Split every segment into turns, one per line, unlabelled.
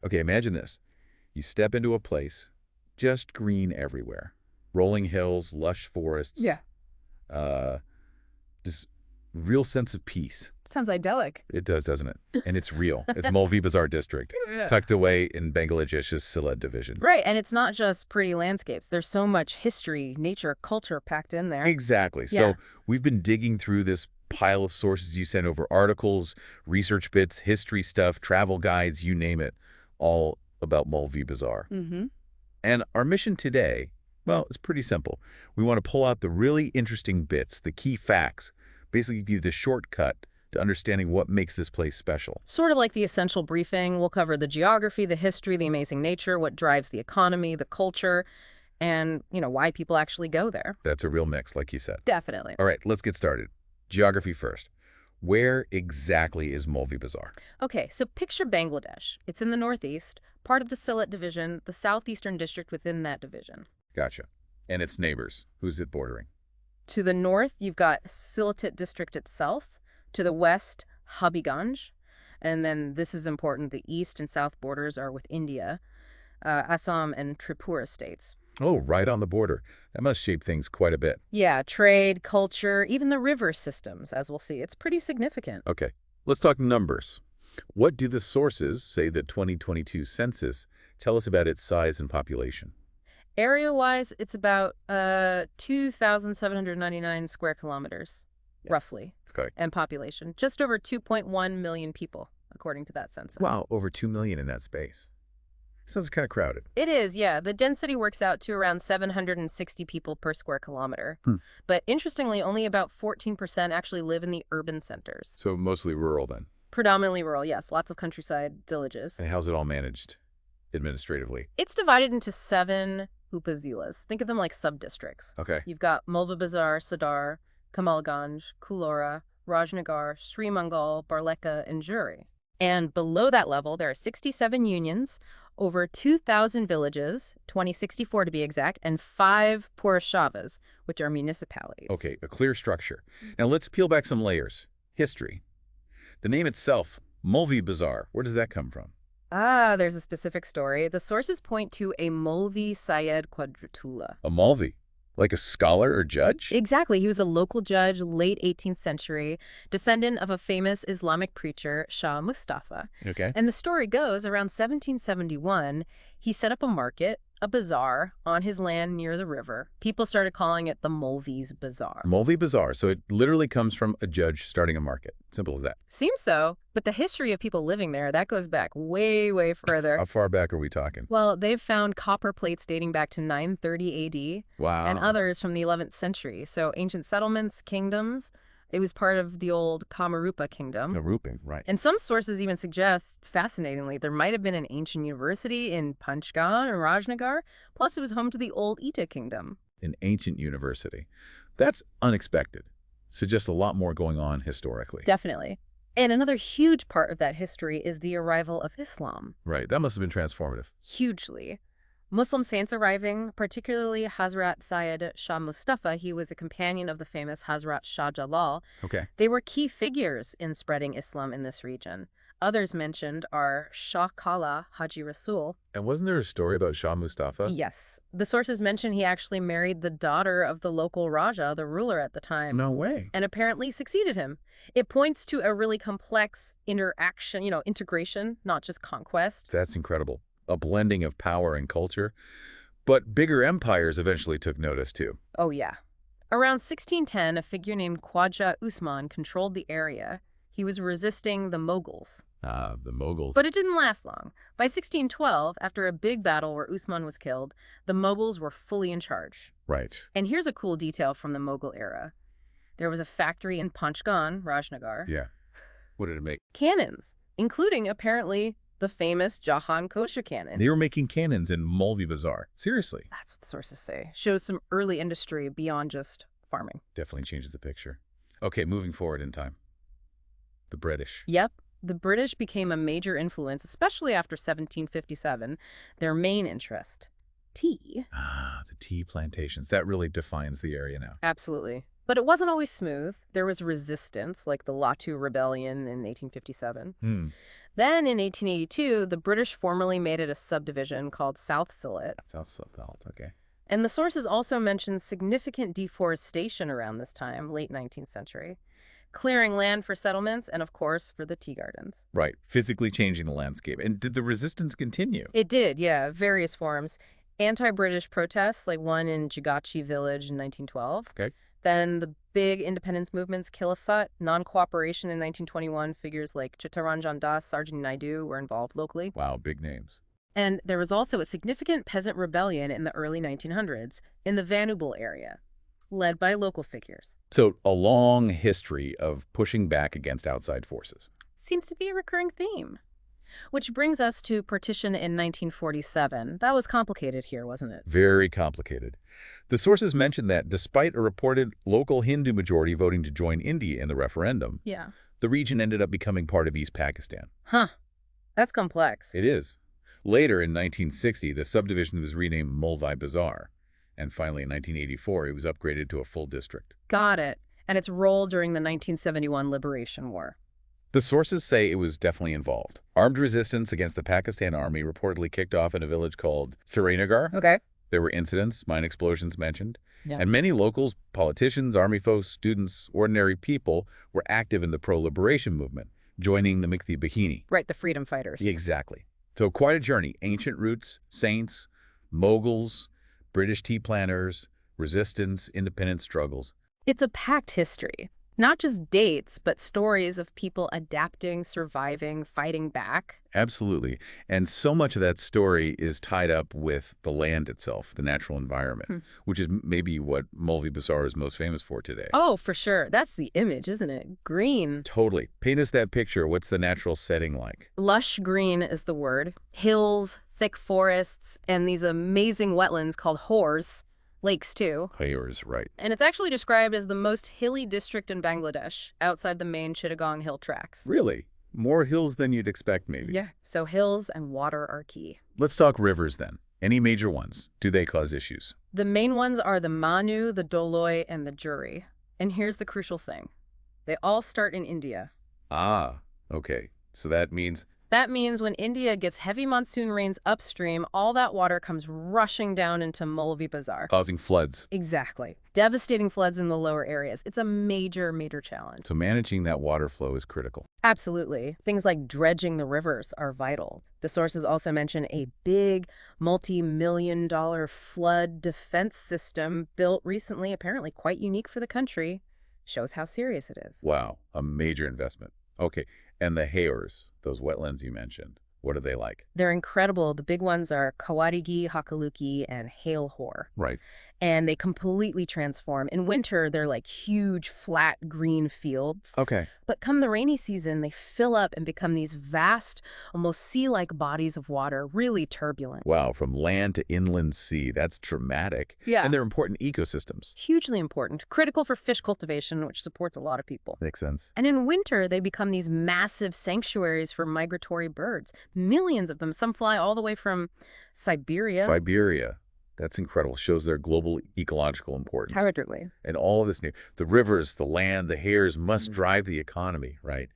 Okay, imagine this. You step into a place, just green everywhere. Rolling hills, lush forests,
Yeah.
uh, this real sense of peace.
Sounds idyllic.
It does, doesn't it? And it's real. It's Moulvibazar district,
Yeah.
tucked away in Bangladesh's Sylhet division.
Right, and it's not just pretty landscapes. There's so much history, nature, culture packed in there.
Exactly.
Yeah.
So we've been digging through this pile of sources you sent over, articles, research bits, history stuff, travel guides, you name it, all about Moulvibazar.
Mm-hmm.
And our mission today, well, it's pretty simple. We want to pull out the really interesting bits, the key facts, basically give you the shortcut to understanding what makes this place special.
Sort of like the essential briefing, we'll cover the geography, the history, the amazing nature, what drives the economy, the culture, and, why people actually go there.
That's a real mix, like you said.
Definitely.
All right, let's get started. Geography first. Where exactly is Moulvibazar?
Okay, so picture Bangladesh. It's in the northeast, part of the Sylhet division, the southeastern district within that division.
Gotcha. And its neighbors, who's it bordering?
To the north, you've got Sylhet district itself. To the west, Habiganj. And then this is important, the east and south borders are with India, Assam and Tripura states.
Oh, right on the border. That must shape things quite a bit.
Yeah, trade, culture, even the river systems, as we'll see. It's pretty significant.
Okay, let's talk numbers. What do the sources, say the 2022 census, tell us about its size and population?
Area-wise, it's about 2,799 square kilometers, roughly.
Okay.
And population, just over 2.1 million people, according to that census.
Wow, over 2 million in that space. Sounds kind of crowded.
It is, yeah. The density works out to around 760 people per square kilometer.
Hmm.
But interestingly, only about 14% actually live in the urban centers.
So mostly rural then.
Predominantly rural, yes. Lots of countryside villages.
And how's it all managed administratively?
It's divided into 7 upazilas. Think of them like sub-districts.
Okay.
You've got Moulvibazar, Sadar, Kamalganj, Kulora, Rajnagar, Sri Mangal, Barleka, and Juri. And below that level, there are 67 unions, over 2,000 villages, 2064 to be exact, and 5 Purushavas, which are municipalities.
Okay, a clear structure. Now let's peel back some layers. History. The name itself, Moulvibazar, where does that come from?
Ah, there's a specific story. The sources point to a Molvi Syed Quadratula.
A Malvi? Like a scholar or judge?
Exactly. He was a local judge, late 18th century, descendant of a famous Islamic preacher, Shah Mustafa.
Okay.
And the story goes, around 1771, he set up a market, a bazaar, on his land near the river. People started calling it the Molvi's Bazaar.
Moulvibazar, so it literally comes from a judge starting a market. Simple as that.
Seems so, but the history of people living there, that goes back way, way further.
How far back are we talking?
Well, they've found copper plates dating back to 930 AD.
Wow.
And others from the 11th century. So ancient settlements, kingdoms. It was part of the old Kamarupa kingdom.
Karuping, right.
And some sources even suggest, fascinatingly, there might have been an ancient university in Panchgan or Rajnagar. Plus, it was home to the old Ita kingdom.
An ancient university. That's unexpected. Suggests a lot more going on historically.
Definitely. And another huge part of that history is the arrival of Islam.
Right. That must have been transformative.
Hugely. Muslim saints arriving, particularly Hazrat Syed Shah Mustafa, he was a companion of the famous Hazrat Shah Jalal.
Okay.
They were key figures in spreading Islam in this region. Others mentioned are Shah Kala Haji Rasul.
And wasn't there a story about Shah Mustafa?
Yes. The sources mention he actually married the daughter of the local Raja, the ruler at the time.
No way.
And apparently succeeded him. It points to a really complex interaction, integration, not just conquest.
That's incredible. A blending of power and culture. But bigger empires eventually took notice too.
Oh, yeah. Around 1610, a figure named Khwaja Usman controlled the area. He was resisting the Mughals.
The Mughals.
But it didn't last long. By 1612, after a big battle where Usman was killed, the Mughals were fully in charge.
Right.
And here's a cool detail from the Mughal era. There was a factory in Panchgan, Rajnagar.
Yeah. What did it make?
Cannons, including, apparently, the famous Jahan kosher cannon.
They were making cannons in Moulvibazar. Seriously.
That's what the sources say. Shows some early industry beyond just farming.
Definitely changes the picture. Okay, moving forward in time. The British.
Yep. The British became a major influence, especially after 1757. Their main interest, tea.
The tea plantations. That really defines the area now.
Absolutely. But it wasn't always smooth. There was resistance, like the Latu Rebellion in 1857.
Hmm.
Then in 1882, the British formally made it a subdivision called South Sylhet.
South Belt, okay.
And the sources also mention significant deforestation around this time, late 19th century, clearing land for settlements and, of course, for the tea gardens.
Right, physically changing the landscape. And did the resistance continue?
It did, yeah, various forms. Anti-British protests, like one in Jagachi village in 1912.
Okay.
Then the big independence movements, Khilafat, non-cooperation in 1921, figures like Chittaranjan Das, Sarojini Naidu were involved locally.
Wow, big names.
And there was also a significant peasant rebellion in the early 1900s in the Vanubal area, led by local figures.
So a long history of pushing back against outside forces.
Seems to be a recurring theme. Which brings us to partition in 1947. That was complicated here, wasn't it?
Very complicated. The sources mention that despite a reported local Hindu majority voting to join India in the referendum,
Yeah.
the region ended up becoming part of East Pakistan.
Huh. That's complex.
It is. Later, in 1960, the subdivision was renamed Moulvibazar. And finally, in 1984, it was upgraded to a full district.
Got it. And its role during the 1971 Liberation War.
The sources say it was definitely involved. Armed resistance against the Pakistan army reportedly kicked off in a village called Firanagar.
Okay.
There were incidents, mine explosions mentioned.
Yeah.
And many locals, politicians, army folks, students, ordinary people were active in the pro-liberation movement, joining the Mikti Bahini.
Right, the freedom fighters.
Exactly. So quite a journey. Ancient roots, saints, moguls, British tea planters, resistance, independence struggles.
It's a packed history. Not just dates, but stories of people adapting, surviving, fighting back.
Absolutely. And so much of that story is tied up with the land itself, the natural environment, which is maybe what Moulvibazar is most famous for today.
Oh, for sure. That's the image, isn't it? Green.
Totally. Paint us that picture. What's the natural setting like?
Lush green is the word. Hills, thick forests, and these amazing wetlands called hors. Lakes, too.
Yours, right.
And it's actually described as the most hilly district in Bangladesh, outside the main Chittagong hill tracts.
Really? More hills than you'd expect, maybe.
Yeah, so hills and water are key.
Let's talk rivers, then. Any major ones? Do they cause issues?
The main ones are the Manu, the Doloy, and the Juri. And here's the crucial thing. They all start in India.
Ah, okay. So that means...
That means when India gets heavy monsoon rains upstream, all that water comes rushing down into Moulvibazar.
causing floods.
Exactly. Devastating floods in the lower areas. It's a major, major challenge.
So managing that water flow is critical.
Absolutely. Things like dredging the rivers are vital. The sources also mention a big, multi-million-dollar flood defense system built recently, apparently quite unique for the country. Shows how serious it is.
Wow, a major investment. Okay, and the Hayors, those wetlands you mentioned, what are they like?
They're incredible. The big ones are Kawadigi, Hakaluki, and Hailhor.
Right.
And they completely transform. In winter, they're like huge, flat, green fields.
Okay.
But come the rainy season, they fill up and become these vast, almost sea-like bodies of water, really turbulent.
Wow, from land to inland sea, that's dramatic.
Yeah.
And they're important ecosystems.
Hugely important, critical for fish cultivation, which supports a lot of people.
Makes sense.
And in winter, they become these massive sanctuaries for migratory birds. Millions of them. Some fly all the way from Siberia.
Siberia. That's incredible. Shows their global ecological importance.
Terribly.
And all of this new, the rivers, the land, the hairs must drive the economy, right?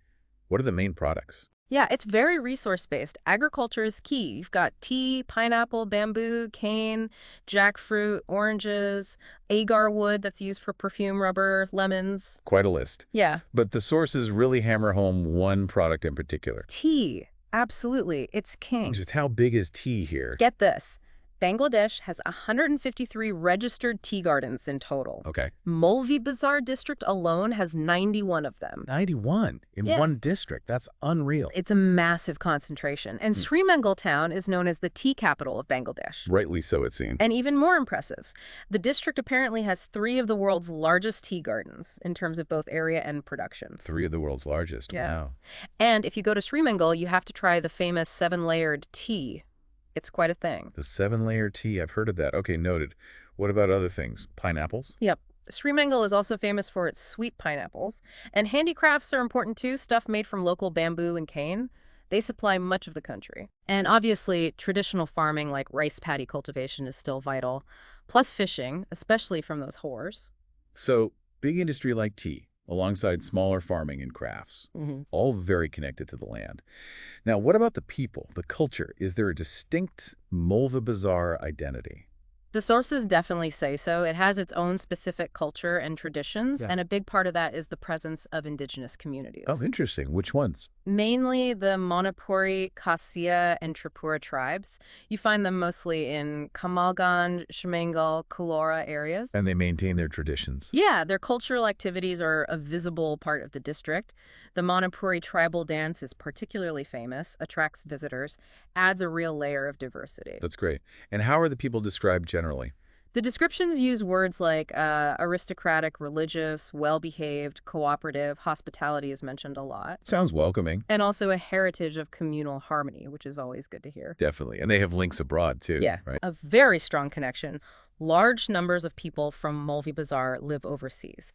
What are the main products?
Yeah, it's very resource-based. Agriculture is key. You've got tea, pineapple, bamboo, cane, jackfruit, oranges, agar wood that's used for perfume, rubber, lemons.
Quite a list.
Yeah.
But the sources really hammer home one product in particular.
Tea. Absolutely. It's king.
Just how big is tea here?
Get this. Bangladesh has 153 registered tea gardens in total.
Okay.
Moulvibazar district alone has 91 of them.
91 in one district. That's unreal.
It's a massive concentration. And Sri Mangal town is known as the tea capital of Bangladesh.
Rightly so, it seems.
And even more impressive, the district apparently has 3 of the world's largest tea gardens in terms of both area and production.
3 of the world's largest.
Yeah.
Wow.
And if you go to Sri Mangal, you have to try the famous 7-layered tea. It's quite a thing.
The 7-layer tea. I've heard of that. Okay, noted. What about other things? Pineapples?
Yep. Sri Mangal is also famous for its sweet pineapples. And handicrafts are important too, stuff made from local bamboo and cane. They supply much of the country. And obviously, traditional farming like rice paddy cultivation is still vital. Plus fishing, especially from those hors.
So Big industry like tea, alongside smaller farming and crafts, all very connected to the land. Now, what about the people, the culture? Is there a distinct Moulvibazar identity?
The sources definitely say so. It has its own specific culture and traditions,
Yeah.
and a big part of that is the presence of indigenous
Oh,
communities.
interesting. Which ones?
Mainly the Manipuri, Kasia, and Tripura tribes. You find them mostly in Kamalganj, Shimangal, Kulora areas.
And they maintain their traditions.
Yeah, their cultural activities are a visible part of the district. The Manipuri tribal dance is particularly famous, attracts visitors, adds a real layer of diversity.
That's great. And how are the people described generally?
The descriptions use words like aristocratic, religious, well-behaved, cooperative, hospitality is mentioned a lot,
Sounds welcoming.
and also a heritage of communal harmony, which is always good to hear.
Definitely. And they have links abroad, too,
Yeah,
right?
a very strong connection. Large numbers of people from Moulvibazar live overseas,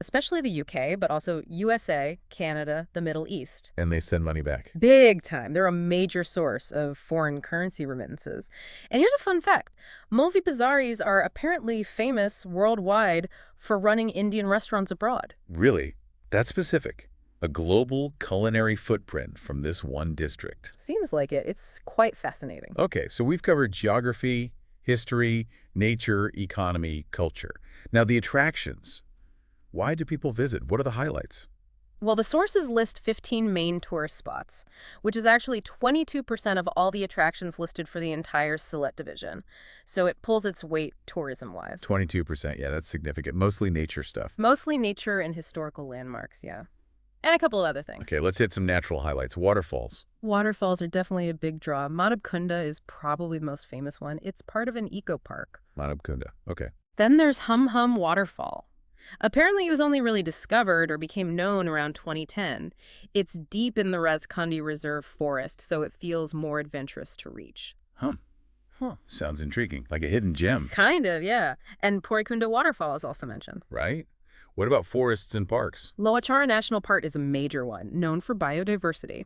especially the UK, but also USA, Canada, the Middle East.
And they send money back.
Big time. They're a major source of foreign currency remittances. And here's a fun fact. Moulvibazaris are apparently famous worldwide for running Indian restaurants abroad.
Really? That's specific. A global culinary footprint from this one district.
Seems like it. It's quite fascinating.
Okay, so we've covered geography, history, nature, economy, culture. Now, the attractions. Why do people visit? What are the highlights?
Well, the sources list 15 main tourist spots, which is actually 22% of all the attractions listed for the entire Sylhet division. So it pulls its weight tourism-wise.
22%. Yeah, that's significant. Mostly nature stuff.
Mostly nature and historical landmarks, yeah. And a couple of other things.
Okay, let's hit some natural highlights. Waterfalls.
Waterfalls are definitely a big draw. Madhubkunda is probably the most famous one. It's part of an eco-park.
Manabkunda. Okay.
Then there's Hum Hum Waterfall. Apparently, it was only really discovered or became known around 2010. It's deep in the Razkhandi Reserve Forest, so it feels more adventurous to reach.
Sounds intriguing. Like a hidden gem,
Kind of, yeah. And Porikunda Waterfall is also mentioned.
right? What about forests and parks?
Loachara National Park is a major one, known for biodiversity.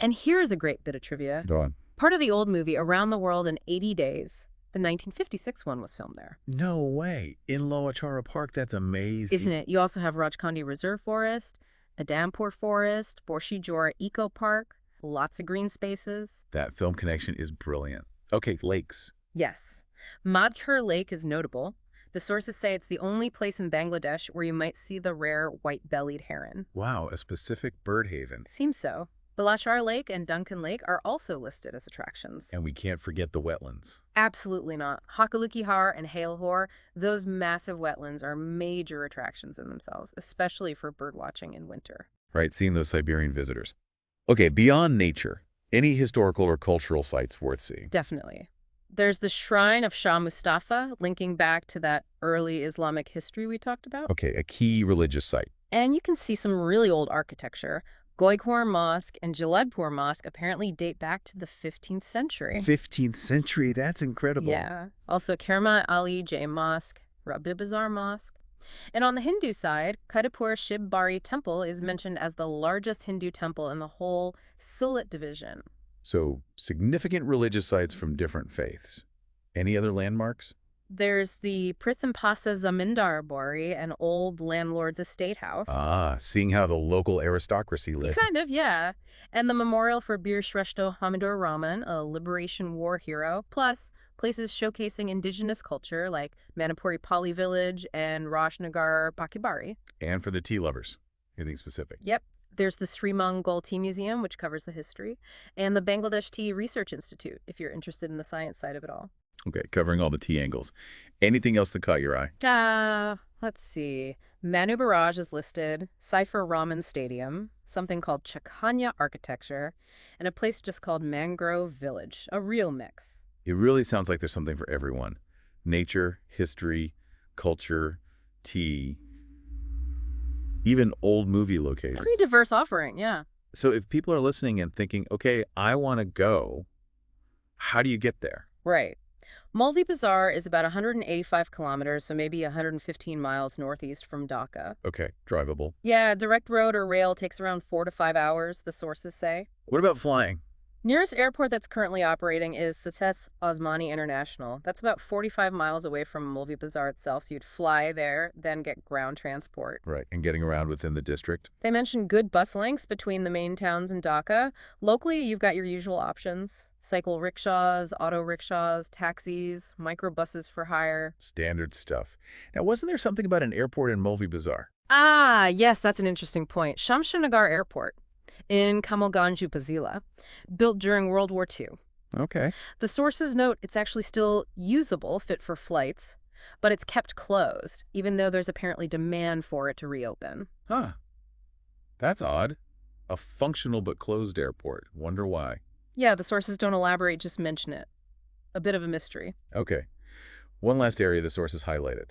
And here's a great bit of trivia.
Go on.
Part of the old movie Around the World in 80 Days, the 1956 one, was filmed there.
No way. In Loachara Park? That's amazing.
Isn't it? You also have Rajkhandi Reserve Forest, Adampur Forest, Borshi Jora Eco Park, lots of green spaces.
That film connection is brilliant. Okay, lakes.
Yes. Madhkur Lake is notable. The sources say it's the only place in Bangladesh where you might see the rare white-bellied heron.
Wow, a specific bird haven.
Seems so. Balashar Lake and Duncan Lake are also listed as attractions.
And we can't forget the wetlands.
Absolutely not. Hakalukihar and Halehor, those massive wetlands are major attractions in themselves, especially for birdwatching in winter.
Right, seeing those Siberian visitors. Okay, beyond nature, any historical or cultural sites worth seeing?
Definitely. There's the shrine of Shah Mustafa, linking back to that early Islamic history we talked about.
Okay, a key religious site.
And you can see some really old architecture. Goikhor Mosque and Jaladpur Mosque apparently date back to the 15th century.
15th century, that's incredible.
Yeah. Also Kerma Ali Jay Mosque, Moulvibazar Mosque. And on the Hindu side, Kadipur Shiv Bari Temple is mentioned as the largest Hindu temple in the whole Sylhet division.
So, significant religious sites from different faiths. Any other landmarks?
There's the Prithampasa Zamindar Bari, an old landlord's estate house.
Ah, seeing how the local aristocracy lived.
Kind of, yeah. And the memorial for Bir Shrestha Hamidur Rahman, a Liberation War hero, plus places showcasing indigenous culture like Manipuri Pali Village and Rajnagar Bakibari.
And for the tea lovers. Anything specific?
Yep. There's the Sri Mangal Tea Museum, which covers the history, and the Bangladesh Tea Research Institute, if you're interested in the science side of it all.
Okay, covering all the tea angles. Anything else that caught your eye?
Let's see. Manu Barrage is listed, Cypher Raman Stadium, something called Chakanya Architecture, and a place just called Mangrove Village, a real mix.
It really sounds like there's something for everyone. Nature, history, culture, tea, even old movie locations.
Pretty diverse offering, yeah.
So if people are listening and thinking, okay, I want to go, how do you get there?
Right. Moulvibazar is about 185 kilometers, so maybe 115 miles northeast from Dhaka.
Okay, drivable.
Yeah, direct road or rail takes around 4 to 5 hours, the sources say.
What about flying?
Nearest airport that's currently operating is Sates Osmani International. That's about 45 miles away from Moulvibazar itself, so you'd fly there, then get ground transport.
Right, and getting around within the district?
They mentioned good bus links between the main towns and Dhaka. Locally, you've got your usual options: cycle rickshaws, auto rickshaws, taxis, microbuses for hire.
Standard stuff. Now, wasn't there something about an airport in Moulvibazar?
Ah, yes, that's an interesting point. Shamshrinagar Airport in Kamalganj, Upazila, built during World War II.
Okay.
The sources note it's actually still usable, fit for flights, but it's kept closed, even though there's apparently demand for it to reopen.
Huh. That's odd. A functional but closed airport. Wonder why.
Yeah, the sources don't elaborate, just mention it. A bit of a mystery.
Okay. One last area the sources highlighted.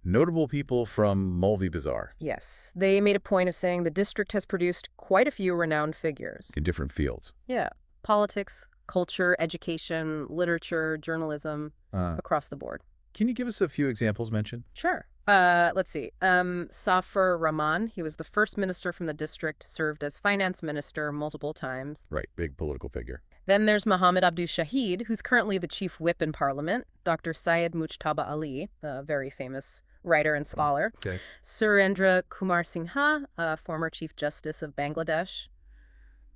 Notable people from Moulvibazar
Yes, they made a point of saying the district has produced quite a few renowned figures.
in different fields.
Yeah, politics, culture, education, literature, journalism, across the board.
Can you give us a few examples mentioned?
Sure. Let's see. Safar Rahman, he was the first minister from the district, served as finance minister multiple times.
Right, big political figure.
Then there's Muhammad Abdul Shahid, who's currently the chief whip in parliament. Dr. Syed Mujtaba Ali, a very famous writer and scholar.
Okay.
Surendra Kumar Singha, former chief justice of Bangladesh.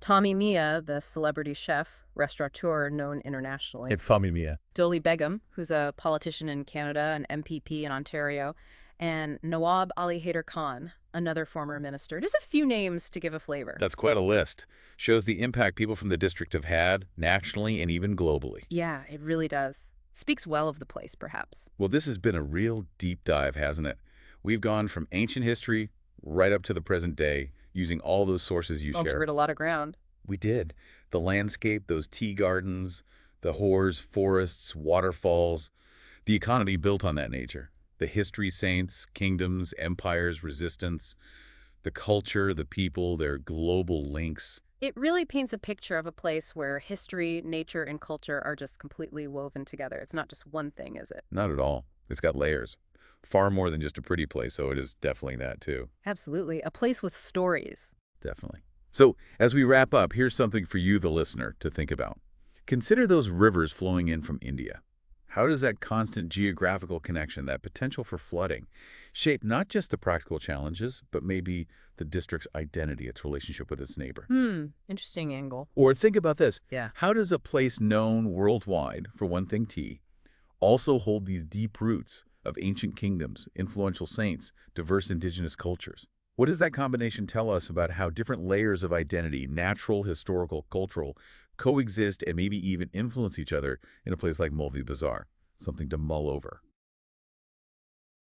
Tommy Mia, the celebrity chef, restaurateur known internationally.
Fami Mia.
Doli Begum, who's a politician in Canada, an MPP in Ontario, and Nawab Ali Haider Khan, another former minister. Just a few names to give a flavor.
That's quite a list. Shows the impact people from the district have had, nationally and even globally.
Yeah, it really does. Speaks well of the place, perhaps.
Well, this has been a real deep dive, hasn't it? We've gone from ancient history right up to the present day, using all those sources you shared.
Covered a lot of ground.
We did. The landscape, those tea gardens, the hors, forests, waterfalls, the economy built on that nature. The history saints, kingdoms, empires, resistance, the culture, the people, their global links.
It really paints a picture of a place where history, nature, and culture are just completely woven together. It's not just one thing, is it?
Not at all. It's got layers. Far more than just a pretty place, so it is definitely that too.
Absolutely. A place with stories.
Definitely. So, as we wrap up, here's something for you, the listener, to think about. Consider those rivers flowing in from India. How does that constant geographical connection, that potential for flooding, shape not just the practical challenges, but maybe the district's identity, its relationship with its neighbor?
Interesting angle.
Or think about this.
Yeah.
How does a place known worldwide, for one thing, tea, also hold these deep roots of ancient kingdoms, influential saints, diverse indigenous cultures? What does that combination tell us about how different layers of identity, natural, historical, cultural, coexist and maybe even influence each other in a place like Moulvibazar? Something to mull over.